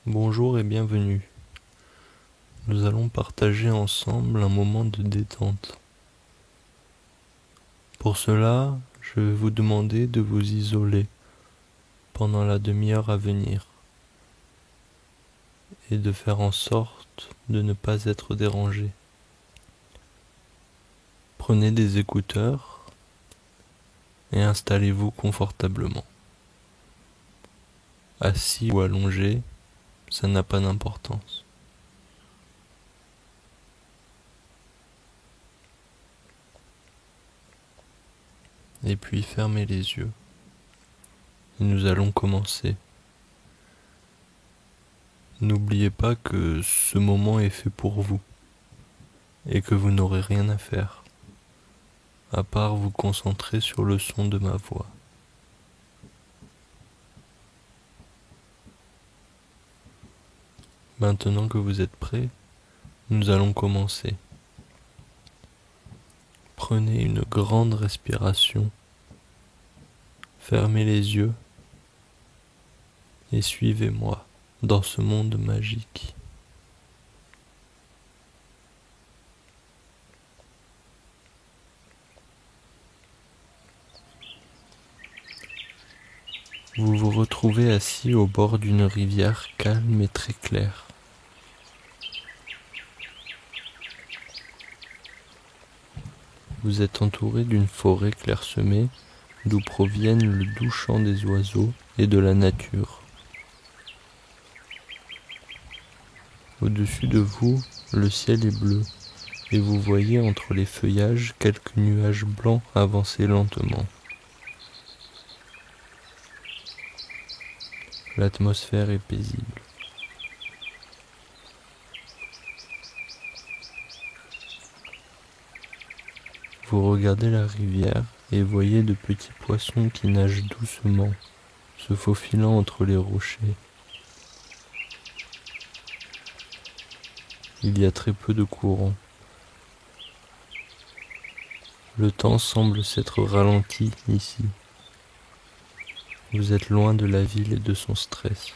Bonjour et bienvenue. Nous allons partager ensemble un moment de détente. Pour cela, je vais vous demander de vous isoler pendant la demi-heure à venir et de faire en sorte de ne pas être dérangé. Prenez des écouteurs et installez-vous confortablement. Assis ou allongé, ça n'a pas d'importance. Et puis fermez les yeux. Et nous allons commencer. N'oubliez pas que ce moment est fait pour vous et que vous n'aurez rien à faire, à part vous concentrer sur le son de ma voix. Maintenant que vous êtes prêts, nous allons commencer. Prenez une grande respiration, fermez les yeux et suivez-moi dans ce monde magique. Vous vous retrouvez assis au bord d'une rivière calme et très claire. Vous êtes entouré d'une forêt clairsemée d'où proviennent le doux chant des oiseaux et de la nature. Au-dessus de vous, le ciel est bleu et vous voyez entre les feuillages quelques nuages blancs avancer lentement. L'atmosphère est paisible. Vous regardez la rivière et voyez de petits poissons qui nagent doucement, se faufilant entre les rochers. Il y a très peu de courant. Le temps semble s'être ralenti ici. Vous êtes loin de la ville et de son stress.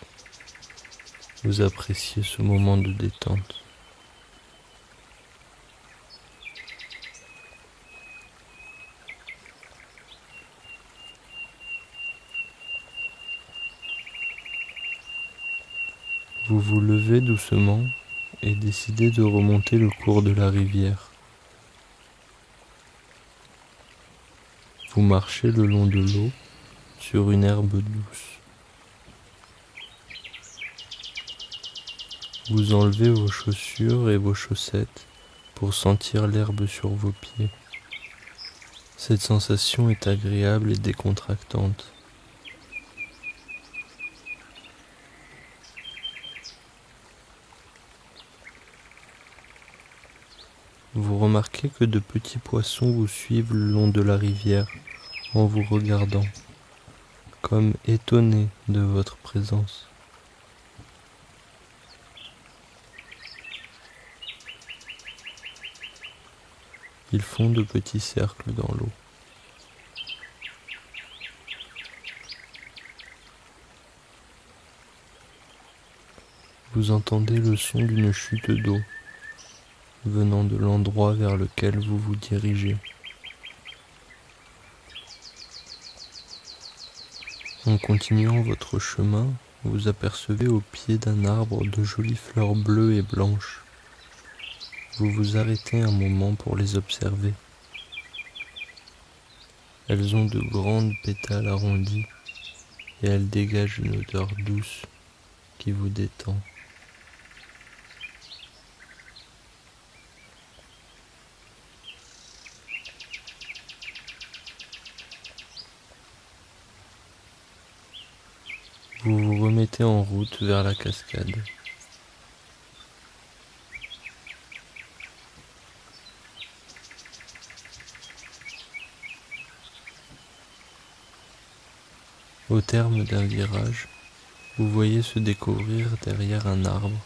Vous appréciez ce moment de détente. Vous vous levez doucement et décidez de remonter le cours de la rivière. Vous marchez le long de l'eau sur une herbe douce. Vous enlevez vos chaussures et vos chaussettes pour sentir l'herbe sur vos pieds. Cette sensation est agréable et décontractante. Vous remarquez que de petits poissons vous suivent le long de la rivière en vous regardant, comme étonnés de votre présence. Ils font de petits cercles dans l'eau. Vous entendez le son d'une chute d'eau venant de l'endroit vers lequel vous vous dirigez. En continuant votre chemin, vous apercevez au pied d'un arbre de jolies fleurs bleues et blanches. Vous vous arrêtez un moment pour les observer. Elles ont de grandes pétales arrondis et elles dégagent une odeur douce qui vous détend. Vous vous remettez en route vers la cascade. Au terme d'un virage, vous voyez se découvrir derrière un arbre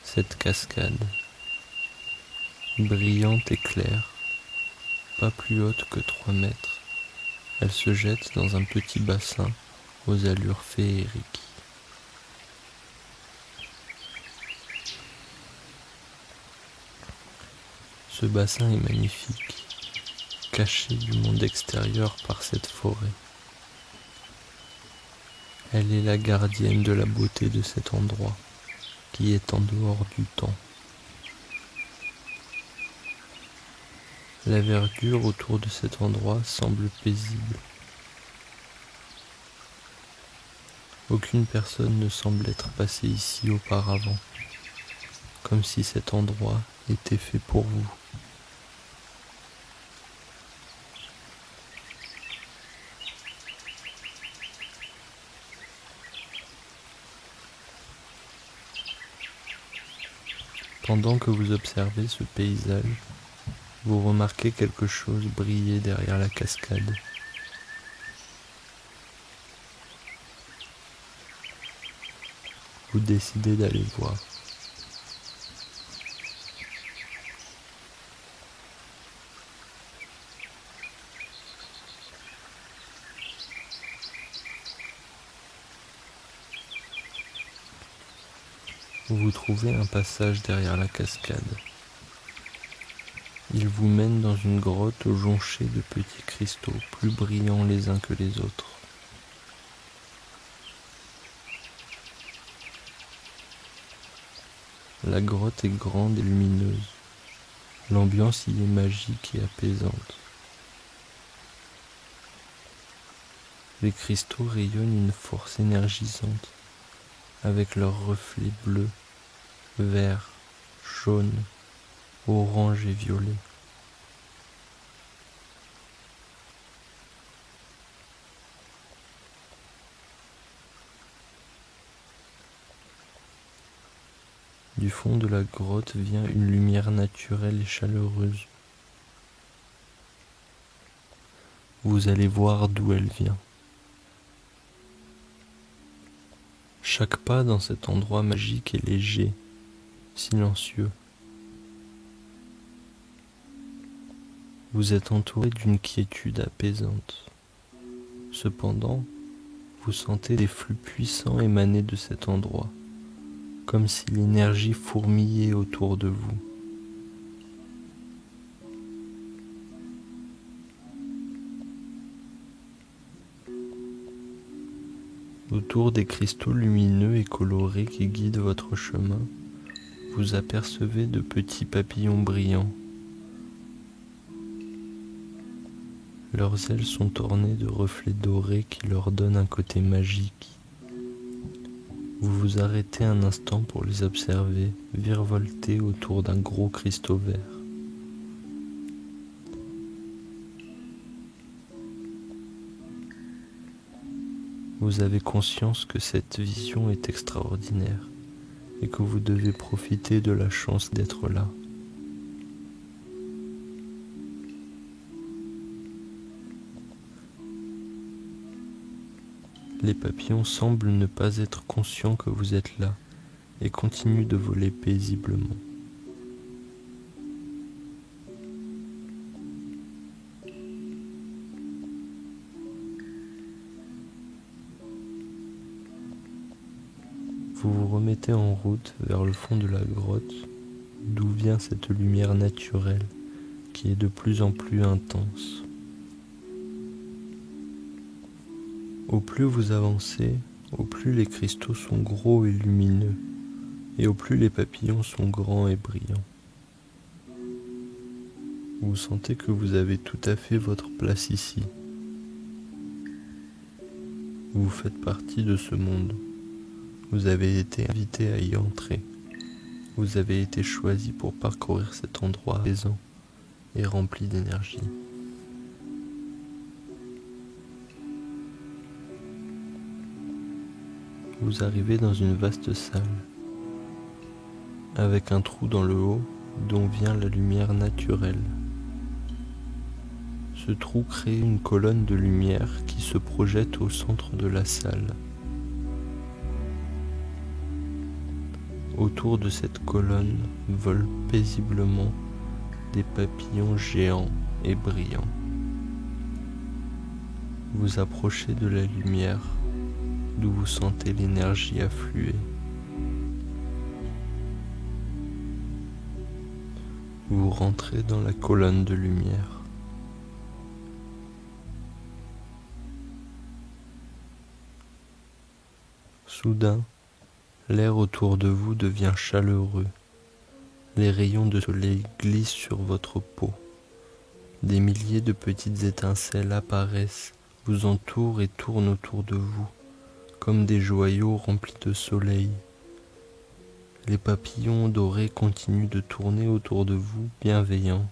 cette cascade, brillante et claire, pas plus haute que 3 mètres. Elle se jette dans un petit bassin aux allures féeriques. Ce bassin est magnifique, caché du monde extérieur par cette forêt. Elle est la gardienne de la beauté de cet endroit, qui est en dehors du temps. La verdure autour de cet endroit semble paisible. Aucune personne ne semble être passée ici auparavant, comme si cet endroit était fait pour vous. Pendant que vous observez ce paysage, vous remarquez quelque chose briller derrière la cascade. Vous décidez d'aller voir. Vous trouvez un passage derrière la cascade. Il vous mène dans une grotte jonchée de petits cristaux plus brillants les uns que les autres. La grotte est grande et lumineuse. L'ambiance y est magique et apaisante. Les cristaux rayonnent une force énergisante avec leurs reflets bleus, verts, jaunes, orange et violet. Du fond de la grotte vient une lumière naturelle et chaleureuse. Vous allez voir d'où elle vient. Chaque pas dans cet endroit magique est léger, silencieux. Vous êtes entouré d'une quiétude apaisante. Cependant, vous sentez des flux puissants émaner de cet endroit, comme si l'énergie fourmillait autour de vous. Autour des cristaux lumineux et colorés qui guident votre chemin, vous apercevez de petits papillons brillants. Leurs ailes sont ornées de reflets dorés qui leur donnent un côté magique. Vous vous arrêtez un instant pour les observer virevolter autour d'un gros cristaux vert. Vous avez conscience que cette vision est extraordinaire et que vous devez profiter de la chance d'être là. Les papillons semblent ne pas être conscients que vous êtes là et continuent de voler paisiblement. Vous vous remettez en route vers le fond de la grotte, d'où vient cette lumière naturelle qui est de plus en plus intense. Au plus vous avancez, au plus les cristaux sont gros et lumineux, et au plus les papillons sont grands et brillants. Vous sentez que vous avez tout à fait votre place ici. Vous faites partie de ce monde. Vous avez été invité à y entrer. Vous avez été choisi pour parcourir cet endroit apaisant et rempli d'énergie. Vous arrivez dans une vaste salle, avec un trou dans le haut dont vient la lumière naturelle. Ce trou crée une colonne de lumière qui se projette au centre de la salle. Autour de cette colonne volent paisiblement des papillons géants et brillants. Vous approchez de la lumière, d'où vous sentez l'énergie affluer. Vous rentrez dans la colonne de lumière. Soudain, l'air autour de vous devient chaleureux. Les rayons de soleil glissent sur votre peau. Des milliers de petites étincelles apparaissent, vous entourent et tournent autour de vous, comme des joyaux remplis de soleil. Les papillons dorés continuent de tourner autour de vous, bienveillants.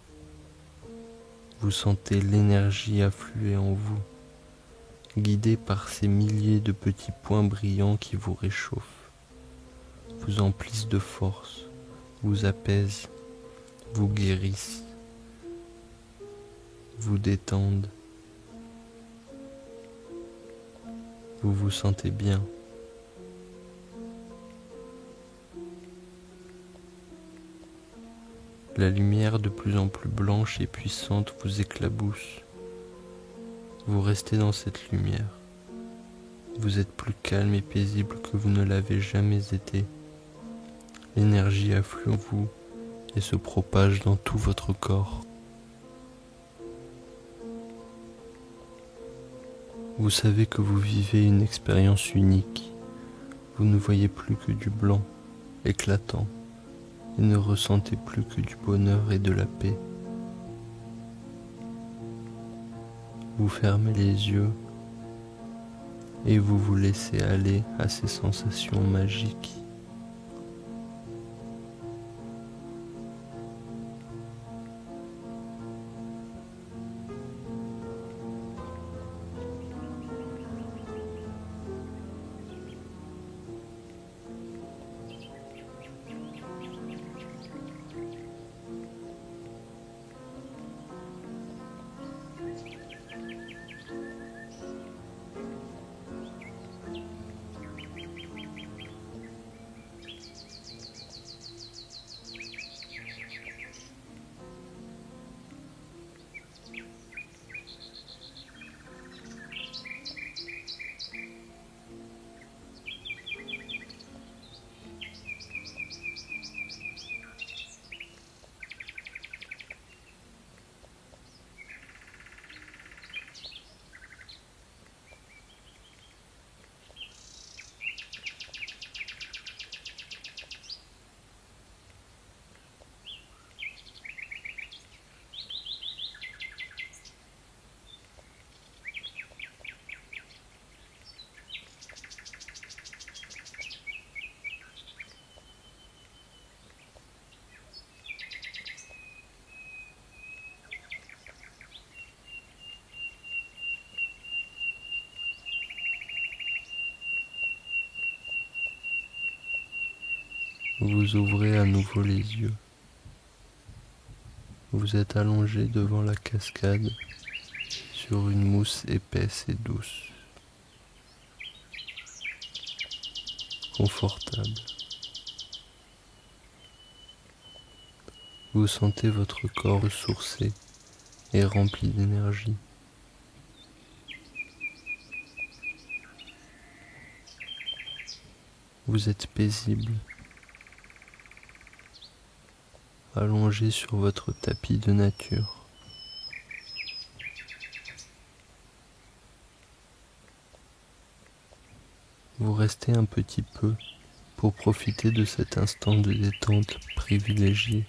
Vous sentez l'énergie affluer en vous, guidée par ces milliers de petits points brillants qui vous réchauffent, vous emplissent de force, vous apaisent, vous guérissent, vous détendent. Vous vous sentez bien. La lumière de plus en plus blanche et puissante vous éclabousse. Vous restez dans cette lumière. Vous êtes plus calme et paisible que vous ne l'avez jamais été. L'énergie afflue en vous et se propage dans tout votre corps. Vous savez que vous vivez une expérience unique. Vous ne voyez plus que du blanc, éclatant, et ne ressentez plus que du bonheur et de la paix. Vous fermez les yeux et vous vous laissez aller à ces sensations magiques. Vous ouvrez à nouveau les yeux. Vous êtes allongé devant la cascade sur une mousse épaisse et douce, confortable. Vous sentez votre corps ressourcé et rempli d'énergie. Vous êtes paisible, allongé sur votre tapis de nature. Vous restez un petit peu pour profiter de cet instant de détente privilégié.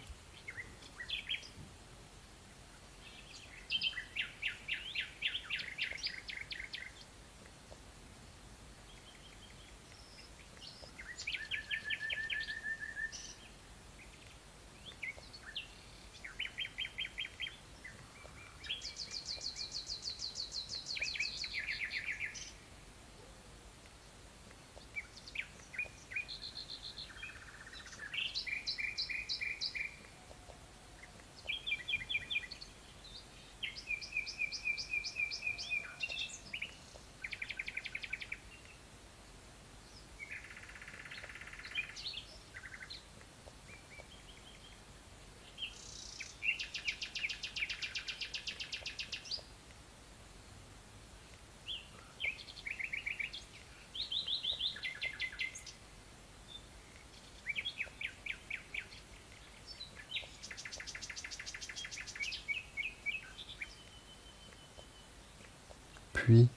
Puis,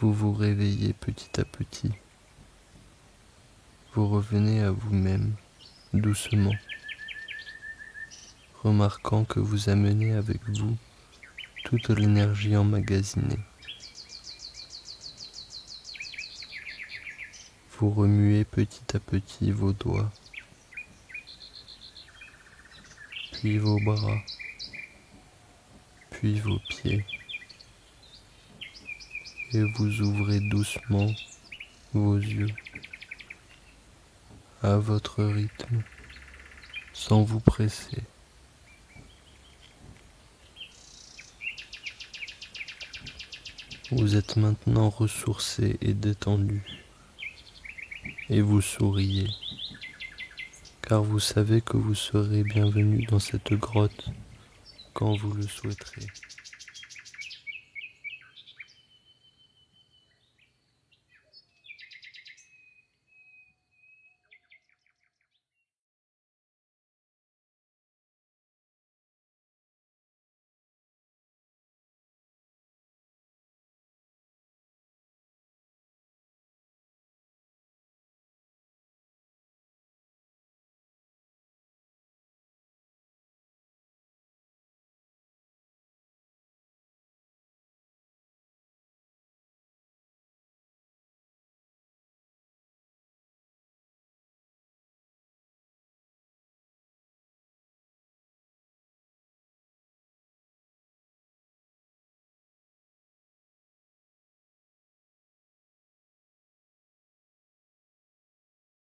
vous vous réveillez petit à petit. Vous revenez à vous-même, doucement, remarquant que vous amenez avec vous toute l'énergie emmagasinée. Vous remuez petit à petit vos doigts, puis vos bras, puis vos pieds, et vous ouvrez doucement vos yeux à votre rythme, sans vous presser. Vous êtes maintenant ressourcé et détendu, et vous souriez, car vous savez que vous serez bienvenu dans cette grotte quand vous le souhaiterez.